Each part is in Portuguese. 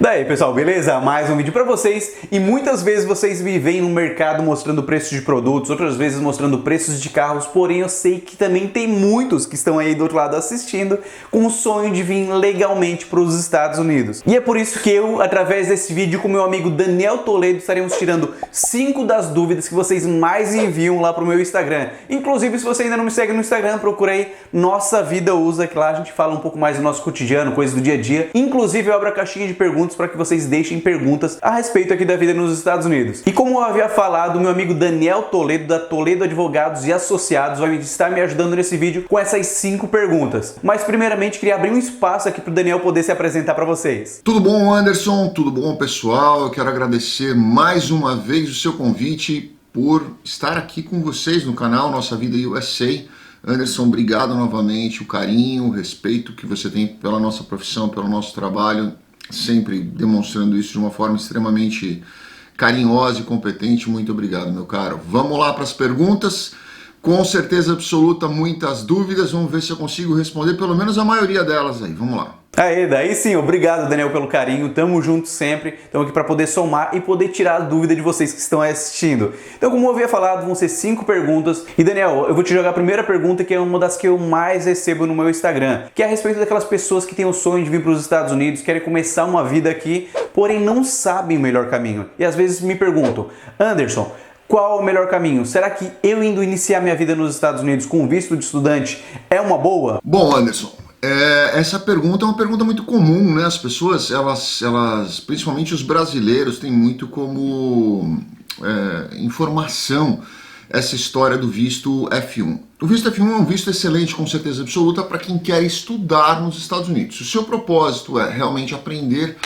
Daí pessoal, beleza? Mais um vídeo pra vocês. E muitas vezes vocês me veem no mercado mostrando preços de produtos, outras vezes mostrando preços de carros, porém eu sei que também tem muitos que estão aí do outro lado assistindo com o sonho de vir legalmente para os Estados Unidos. E é por isso que eu, através desse vídeo com meu amigo Daniel Toledo, estaremos tirando 5 das dúvidas que vocês mais enviam lá pro meu Instagram. Inclusive, se você ainda não me segue no Instagram, procura aí Nossa Vida Usa, que lá a gente fala um pouco mais do nosso cotidiano, coisas do dia a dia. Inclusive, eu abro a caixinha de perguntas para que vocês deixem perguntas a respeito aqui da vida nos Estados Unidos. E como eu havia falado, meu amigo Daniel Toledo, da Toledo Advogados e Associados, vai estar me ajudando nesse vídeo com essas 5 perguntas. Mas primeiramente, queria abrir um espaço aqui para o Daniel poder se apresentar para vocês. Tudo bom, Anderson? Tudo bom, pessoal? Eu quero agradecer mais uma vez o seu convite por estar aqui com vocês no canal Nossa Vida USA. Anderson, obrigado novamente, o carinho, o respeito que você tem pela nossa profissão, pelo nosso trabalho, sempre demonstrando isso de uma forma extremamente carinhosa e competente. Muito obrigado, meu caro. Vamos lá para as perguntas. Com certeza absoluta, muitas dúvidas. Vamos ver se eu consigo responder pelo menos a maioria delas aí. Vamos lá. Aí, daí sim, obrigado Daniel pelo carinho, tamo junto sempre, estamos aqui para poder somar e poder tirar a dúvida de vocês que estão assistindo. Então, como eu havia falado, vão ser 5 perguntas e Daniel, eu vou te jogar a primeira pergunta, que é uma das que eu mais recebo no meu Instagram, que é a respeito daquelas pessoas que têm o sonho de vir para os Estados Unidos, querem começar uma vida aqui, porém não sabem o melhor caminho e às vezes me perguntam, Anderson, qual é o melhor caminho? Será que eu indo iniciar minha vida nos Estados Unidos com visto de estudante é uma boa? Bom, Anderson, essa pergunta é uma pergunta muito comum, né? As pessoas, elas principalmente os brasileiros, têm muito como informação essa história do visto F1. O visto F1 é um visto excelente, com certeza absoluta, para quem quer estudar nos Estados Unidos. Se o seu propósito é realmente aprender,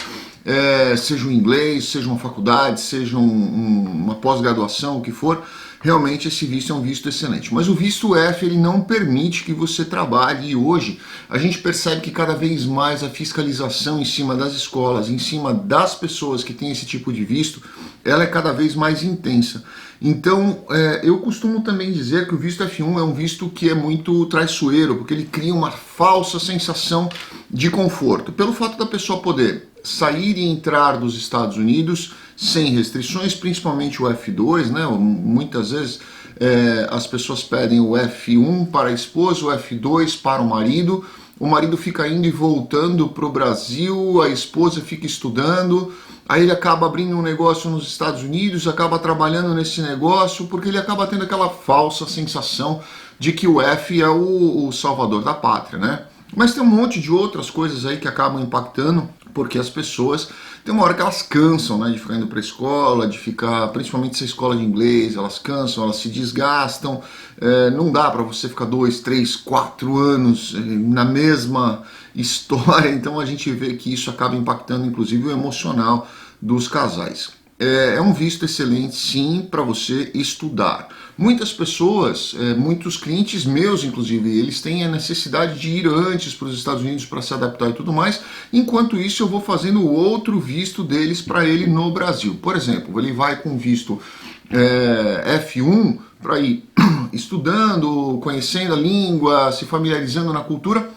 seja o inglês, seja uma faculdade, seja uma pós-graduação, o que for, realmente esse visto é um visto excelente. Mas o visto F, ele não permite que você trabalhe, e hoje a gente percebe que cada vez mais a fiscalização em cima das escolas, em cima das pessoas que têm esse tipo de visto, ela é cada vez mais intensa. Então, eu costumo também dizer que o visto F1 é um visto que é muito traiçoeiro, porque ele cria uma falsa sensação de conforto. Pelo fato da pessoa poder sair e entrar dos Estados Unidos sem restrições, principalmente o F2, né? Muitas vezes as pessoas pedem o F1 para a esposa, o F2 para o marido fica indo e voltando para o Brasil, a esposa fica estudando, aí ele acaba abrindo um negócio nos Estados Unidos, acaba trabalhando nesse negócio, porque ele acaba tendo aquela falsa sensação de que o F é o salvador da pátria, né? Mas tem um monte de outras coisas aí que acabam impactando, porque as pessoas, tem uma hora que elas cansam, né, de ficar indo para a escola, de ficar, principalmente essa escola de inglês, elas cansam, elas se desgastam, não dá para você ficar 2, 3, 4 anos na mesma história, então a gente vê que isso acaba impactando inclusive o emocional dos casais. É um visto excelente, sim, para você estudar. Muitas pessoas, muitos clientes meus, inclusive, eles têm a necessidade de ir antes para os Estados Unidos para se adaptar e tudo mais. Enquanto isso, eu vou fazendo outro visto deles para ele no Brasil. Por exemplo, ele vai com visto F1 para ir estudando, conhecendo a língua, se familiarizando na cultura.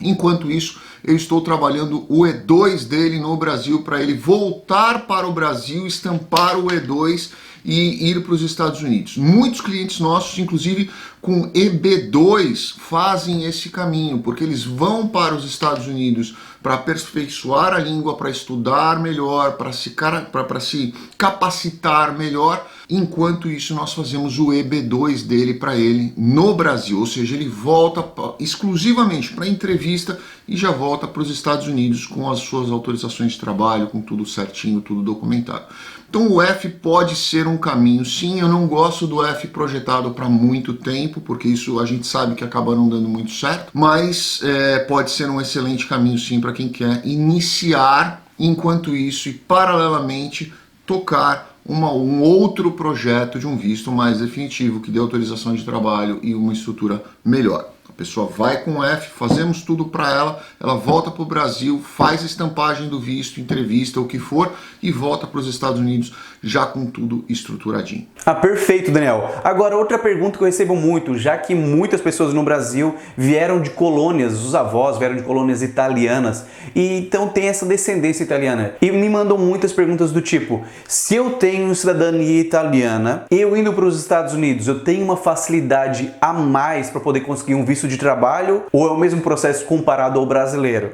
Enquanto isso, eu estou trabalhando o E2 dele no Brasil para ele voltar para o Brasil, estampar o E2 e ir para os Estados Unidos. Muitos clientes nossos, inclusive com EB2, fazem esse caminho, porque eles vão para os Estados Unidos para aperfeiçoar a língua, para estudar melhor, para se capacitar melhor. Enquanto isso, nós fazemos o EB2 dele para ele no Brasil, ou seja, ele volta exclusivamente para entrevista e já volta para os Estados Unidos com as suas autorizações de trabalho, com tudo certinho, tudo documentado. Então o F pode ser um caminho, sim. Eu não gosto do F projetado para muito tempo, porque isso a gente sabe que acaba não dando muito certo, mas pode ser um excelente caminho, sim, para quem quer iniciar, enquanto isso, e paralelamente tocar um outro projeto de um visto mais definitivo, que dê autorização de trabalho e uma estrutura melhor. A pessoa vai com F, fazemos tudo para ela volta para o Brasil, faz a estampagem do visto, entrevista, o que for, e volta para os Estados Unidos já com tudo estruturadinho. Ah, perfeito, Daniel. Agora, outra pergunta que eu recebo muito, já que muitas pessoas no Brasil vieram de colônias, os avós vieram de colônias italianas, e então tem essa descendência italiana. E me mandam muitas perguntas do tipo, se eu tenho cidadania italiana, eu indo para os Estados Unidos, eu tenho uma facilidade a mais para poder conseguir um visto de trabalho, ou é o mesmo processo comparado ao brasileiro?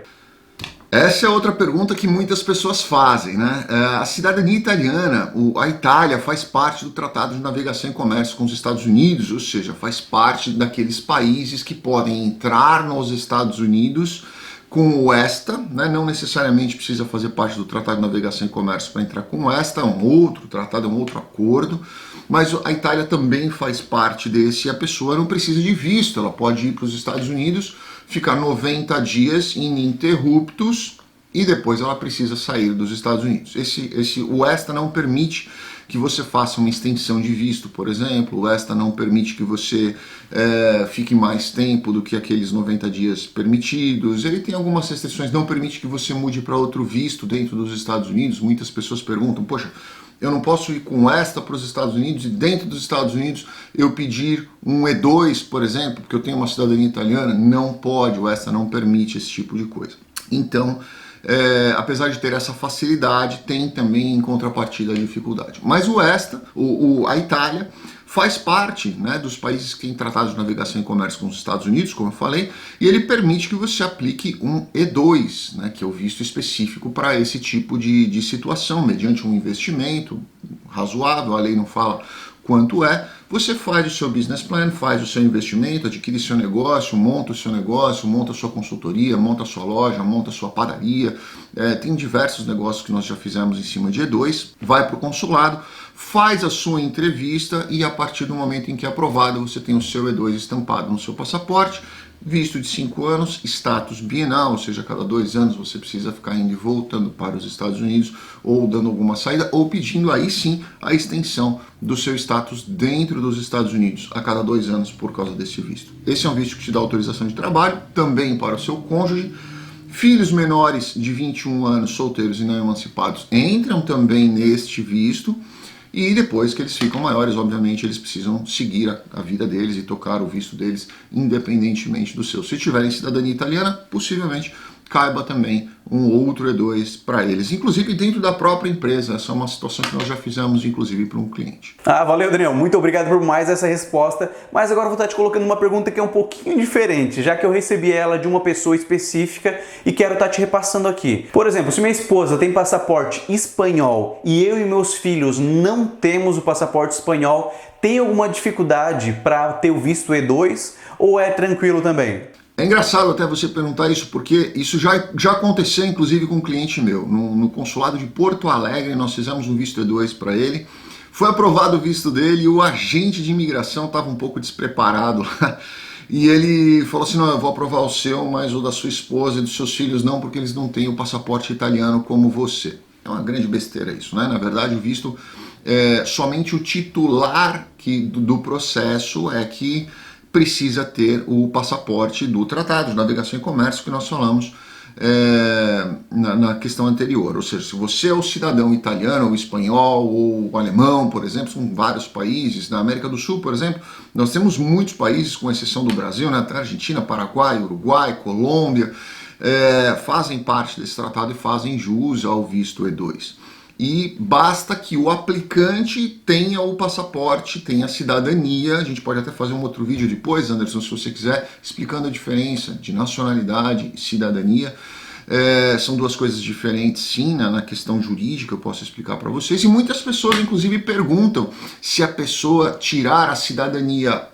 Essa é outra pergunta que muitas pessoas fazem, né? A cidadania italiana, a Itália faz parte do Tratado de Navegação e Comércio com os Estados Unidos, ou seja, faz parte daqueles países que podem entrar nos Estados Unidos com o ESTA, né? Não necessariamente precisa fazer parte do Tratado de Navegação e Comércio para entrar com o ESTA, é um outro tratado, é um outro acordo, mas a Itália também faz parte desse, e a pessoa não precisa de visto, ela pode ir para os Estados Unidos, ficar 90 dias ininterruptos e depois ela precisa sair dos Estados Unidos. O ESTA não permite que você faça uma extensão de visto, por exemplo, o ESTA não permite que você fique mais tempo do que aqueles 90 dias permitidos, ele tem algumas restrições, não permite que você mude para outro visto dentro dos Estados Unidos. Muitas pessoas perguntam, poxa, eu não posso ir com ESTA para os Estados Unidos e dentro dos Estados Unidos eu pedir um E2, por exemplo, porque eu tenho uma cidadania italiana? Não pode, o ESTA não permite esse tipo de coisa. Então, apesar de ter essa facilidade, tem também em contrapartida a dificuldade. Mas o ESTA, a Itália, faz parte, né, dos países que têm tratados de navegação e comércio com os Estados Unidos, como eu falei, e ele permite que você aplique um E2, né, que é o visto específico para esse tipo de situação, mediante um investimento razoável, a lei não fala quanto é, você faz o seu business plan, faz o seu investimento, adquire seu negócio, monta o seu negócio, monta a sua consultoria, monta a sua loja, monta a sua padaria, tem diversos negócios que nós já fizemos em cima de E2, vai para o consulado, faz a sua entrevista e a partir do momento em que é aprovado, você tem o seu E2 estampado no seu passaporte, visto de 5 anos, status bienal, ou seja, a cada 2 anos você precisa ficar indo e voltando para os Estados Unidos, ou dando alguma saída, ou pedindo aí sim a extensão do seu status dentro dos Estados Unidos, a cada 2 anos por causa desse visto. Esse é um visto que te dá autorização de trabalho, também para o seu cônjuge. Filhos menores de 21 anos, solteiros e não emancipados, entram também neste visto. E depois que eles ficam maiores, obviamente, eles precisam seguir a vida deles e tocar o visto deles independentemente do seu. Se tiverem cidadania italiana, possivelmente caiba também um outro E2 para eles, inclusive dentro da própria empresa. Essa é uma situação que nós já fizemos, inclusive, para um cliente. Ah, valeu, Daniel. Muito obrigado por mais essa resposta. Mas agora eu vou estar te colocando uma pergunta que é um pouquinho diferente, já que eu recebi ela de uma pessoa específica e quero estar te repassando aqui. Por exemplo, se minha esposa tem passaporte espanhol e eu e meus filhos não temos o passaporte espanhol, tem alguma dificuldade para ter o visto E2 ou é tranquilo também? É engraçado até você perguntar isso, porque isso já aconteceu, inclusive, com um cliente meu. No consulado de Porto Alegre, nós fizemos um visto E2 para ele. Foi aprovado o visto dele e o agente de imigração estava um pouco despreparado lá. E ele falou assim, não, eu vou aprovar o seu, mas o da sua esposa e dos seus filhos não, porque eles não têm o passaporte italiano como você. É uma grande besteira isso, né? Na verdade, o visto, somente o titular do processo é que precisa ter o passaporte do Tratado de Navegação e Comércio que nós falamos na questão anterior. Ou seja, se você é o cidadão italiano, ou espanhol, ou alemão, por exemplo, são vários países. Na América do Sul, por exemplo, nós temos muitos países, com exceção do Brasil, né? Argentina, Paraguai, Uruguai, Colômbia, fazem parte desse tratado e fazem jus ao visto E2. E basta que o aplicante tenha o passaporte, tenha a cidadania. A gente pode até fazer um outro vídeo depois, Anderson, se você quiser, explicando a diferença de nacionalidade e cidadania. São duas coisas diferentes, sim, na questão jurídica, eu posso explicar para vocês. E muitas pessoas, inclusive, perguntam se a pessoa tirar a cidadania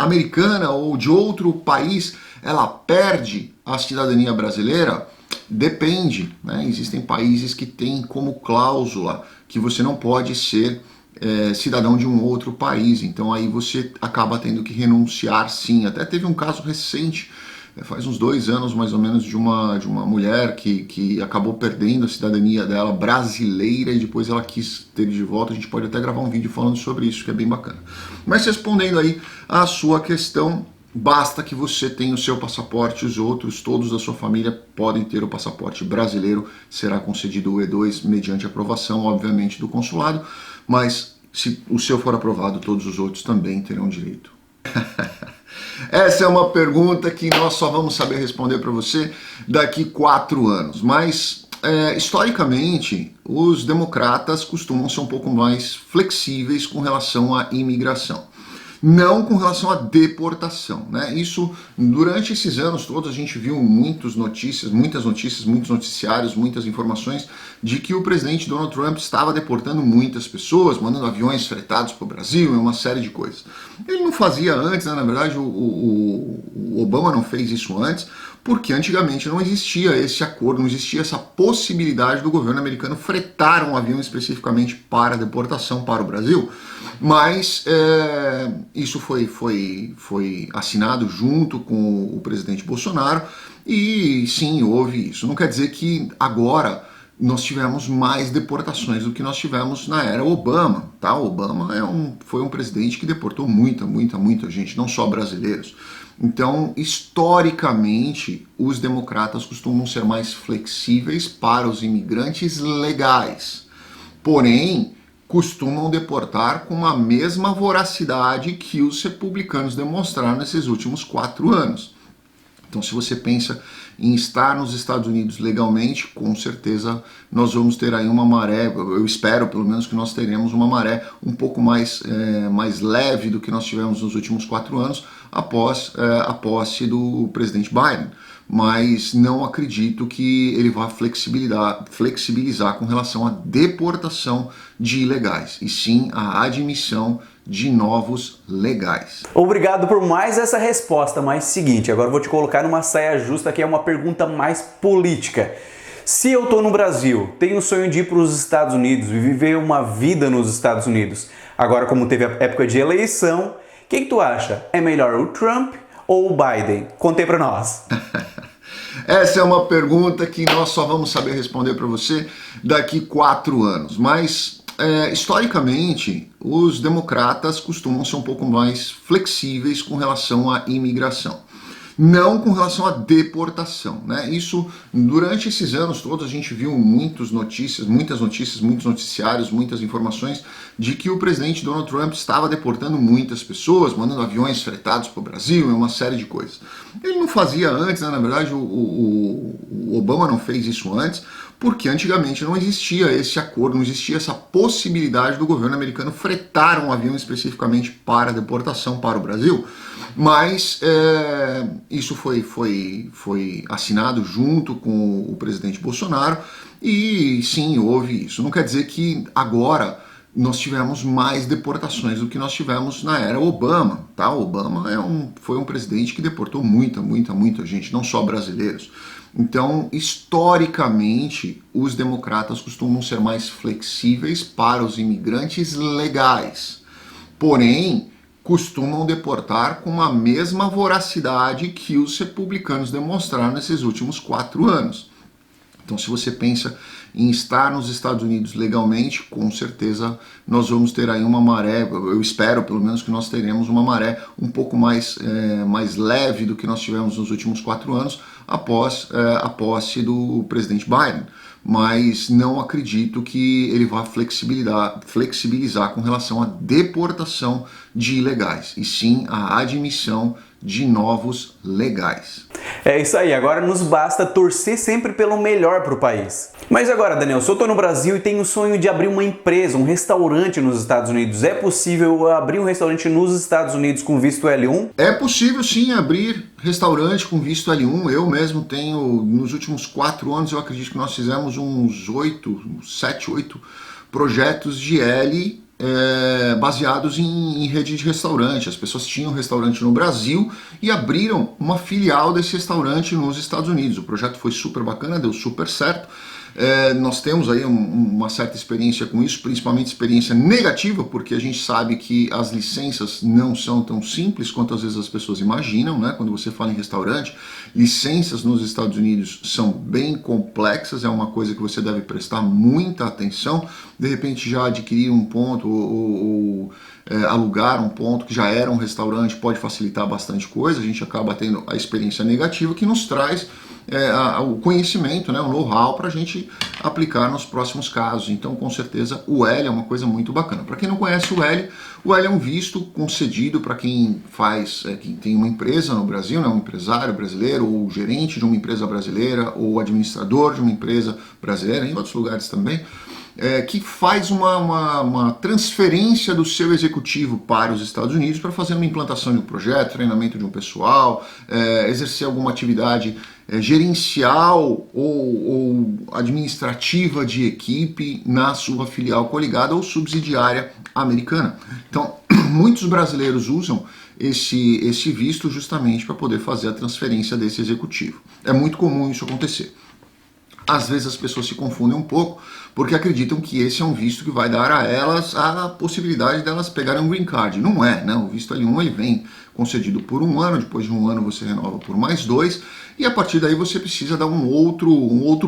americana ou de outro país, ela perde a cidadania brasileira. Depende, né? Existem países que têm como cláusula que você não pode ser cidadão de um outro país, então aí você acaba tendo que renunciar, sim. Até teve um caso recente, faz uns 2 anos mais ou menos, de uma mulher que acabou perdendo a cidadania dela brasileira e depois ela quis ter de volta. A gente pode até gravar um vídeo falando sobre isso, que é bem bacana. Mas respondendo aí a sua questão, basta que você tenha o seu passaporte, os outros, todos da sua família, podem ter o passaporte brasileiro, será concedido o E2 mediante aprovação, obviamente, do consulado, mas se o seu for aprovado, todos os outros também terão direito. Essa é uma pergunta que nós só vamos saber responder para você daqui 4 anos, mas historicamente os democratas costumam ser um pouco mais flexíveis com relação à imigração. Não com relação à deportação, né? Isso, durante esses anos todos, a gente viu muitas notícias, muitos noticiários, muitas informações de que o presidente Donald Trump estava deportando muitas pessoas, mandando aviões fretados para o Brasil e uma série de coisas. Ele não fazia antes, né? Na verdade, o Obama não fez isso antes, porque antigamente não existia esse acordo, não existia essa possibilidade do governo americano fretar um avião especificamente para deportação para o Brasil. Mas isso foi assinado junto com o presidente Bolsonaro e sim, houve isso. Não quer dizer que agora nós tivemos mais deportações do que nós tivemos na era Obama, tá? O Obama foi um presidente que deportou muita gente, não só brasileiros. Então, historicamente, os democratas costumam ser mais flexíveis para os imigrantes legais. Porém, costumam deportar com a mesma voracidade que os republicanos demonstraram nesses últimos 4 anos. Então, se você pensa em estar nos Estados Unidos legalmente, com certeza nós vamos ter aí uma maré, eu espero pelo menos que nós teremos uma maré um pouco mais leve do que nós tivemos nos últimos 4 anos após a posse do presidente Biden. Mas não acredito que ele vá flexibilizar com relação à deportação de ilegais, e sim a admissão de novos legais. Obrigado por mais essa resposta, mas seguinte, agora eu vou te colocar numa saia justa, que é uma pergunta mais política. Se eu tô no Brasil, tenho o sonho de ir para os Estados Unidos e viver uma vida nos Estados Unidos, agora como teve a época de eleição, o que tu acha? É melhor o Trump ou o Biden? Conte aí pra nós. Essa é uma pergunta que nós só vamos saber responder para você daqui 4 anos, mas historicamente os democratas costumam ser um pouco mais flexíveis com relação à imigração. Não com relação à deportação, né? Isso, durante esses anos todos, a gente viu muitas notícias, muitos noticiários, muitas informações de que o presidente Donald Trump estava deportando muitas pessoas, mandando aviões fretados para o Brasil e uma série de coisas. Ele não fazia antes, né? Na verdade, o Obama não fez isso antes, porque antigamente não existia esse acordo, não existia essa possibilidade do governo americano fretar um avião especificamente para deportação para o Brasil. Mas isso foi assinado junto com o presidente Bolsonaro e sim, houve isso. Não quer dizer que agora nós tivemos mais deportações do que nós tivemos na era Obama, tá? O Obama foi um presidente que deportou muita gente, não só brasileiros. Então, historicamente, os democratas costumam ser mais flexíveis para os imigrantes legais. Porém, costumam deportar com a mesma voracidade que os republicanos demonstraram nesses últimos 4 anos. Então, se você pensa em estar nos Estados Unidos legalmente, com certeza nós vamos ter aí uma maré, eu espero pelo menos que nós teremos uma maré um pouco mais leve do que nós tivemos nos últimos 4 anos após a posse do presidente Biden. Mas não acredito que ele vá flexibilizar com relação à deportação de ilegais, e sim a admissão de novos legais. É isso aí, agora nos basta torcer sempre pelo melhor para o país. Mas agora, Daniel, se eu estou no Brasil e tenho o sonho de abrir uma empresa, um restaurante nos Estados Unidos, é possível abrir um restaurante nos Estados Unidos com visto L1? É possível sim abrir restaurante com visto L1. Eu mesmo tenho, nos últimos 4 anos, eu acredito que nós fizemos uns 7, 8 projetos de L baseados em rede de restaurante. As pessoas tinham restaurante no Brasil e abriram uma filial desse restaurante nos Estados Unidos. O projeto foi super bacana, deu super certo. Nós temos aí uma certa experiência com isso, principalmente experiência negativa, porque a gente sabe que as licenças não são tão simples quanto às vezes as pessoas imaginam, né? Quando você fala em restaurante, licenças nos Estados Unidos são bem complexas, é uma coisa que você deve prestar muita atenção. De repente já adquirir um ponto ou alugar um ponto que já era um restaurante pode facilitar bastante coisa. A gente acaba tendo a experiência negativa que nos traz o conhecimento, né, o know-how para a gente aplicar nos próximos casos. Então, com certeza, o L é uma coisa muito bacana. Para quem não conhece o L é um visto concedido para quem quem tem uma empresa no Brasil, né, um empresário brasileiro, ou gerente de uma empresa brasileira, ou administrador de uma empresa brasileira, em outros lugares também, que faz uma transferência do seu executivo para os Estados Unidos para fazer uma implantação de um projeto, treinamento de um pessoal, exercer alguma atividade gerencial ou administrativa de equipe na sua filial coligada ou subsidiária americana. Então, muitos brasileiros usam esse visto justamente para poder fazer a transferência desse executivo. É muito comum isso acontecer. Às vezes as pessoas se confundem um pouco porque acreditam que esse é um visto que vai dar a elas a possibilidade delas pegarem um green card. Não é, né? O visto L1 ele vem concedido por 1 ano, depois de 1 ano você renova por mais 2 e a partir daí você precisa dar um outro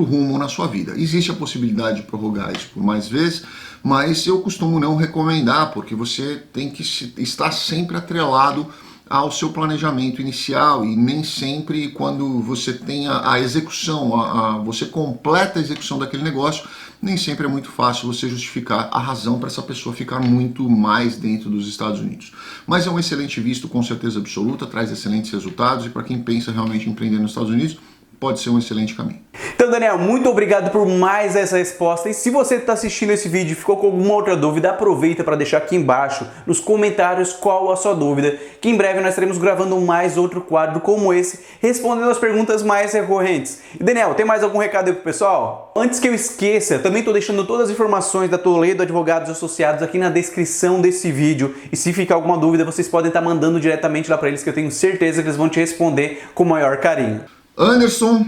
rumo na sua vida. Existe a possibilidade de prorrogar isso por mais vezes, mas eu costumo não recomendar porque você tem que estar sempre atrelado ao seu planejamento inicial e nem sempre quando você tem a execução, você completa a execução daquele negócio, nem sempre é muito fácil você justificar a razão para essa pessoa ficar muito mais dentro dos Estados Unidos. Mas é um excelente visto, com certeza absoluta, traz excelentes resultados e para quem pensa realmente em empreender nos Estados Unidos, pode ser um excelente caminho. Então, Daniel, muito obrigado por mais essa resposta. E se você está assistindo esse vídeo e ficou com alguma outra dúvida, aproveita para deixar aqui embaixo nos comentários qual a sua dúvida, que em breve nós estaremos gravando mais outro quadro como esse, respondendo as perguntas mais recorrentes. E, Daniel, tem mais algum recado aí pro pessoal? Antes que eu esqueça, também estou deixando todas as informações da Toledo Advogados Associados aqui na descrição desse vídeo. E se ficar alguma dúvida, vocês podem estar mandando diretamente lá para eles, que eu tenho certeza que eles vão te responder com o maior carinho. Anderson,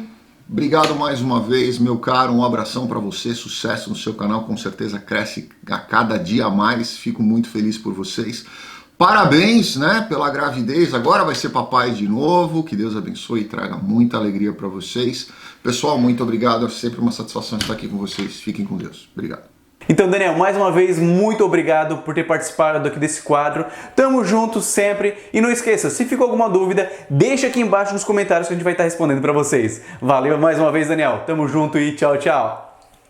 obrigado mais uma vez, meu caro, um abração para você, sucesso no seu canal, com certeza cresce a cada dia a mais, fico muito feliz por vocês. Parabéns, né, pela gravidez, agora vai ser papai de novo, que Deus abençoe e traga muita alegria para vocês. Pessoal, muito obrigado, é sempre uma satisfação estar aqui com vocês, fiquem com Deus, obrigado. Então, Daniel, mais uma vez, muito obrigado por ter participado aqui desse quadro. Tamo junto sempre. E não esqueça, se ficou alguma dúvida, deixa aqui embaixo nos comentários que a gente vai estar respondendo para vocês. Valeu mais uma vez, Daniel. Tamo junto e tchau, tchau.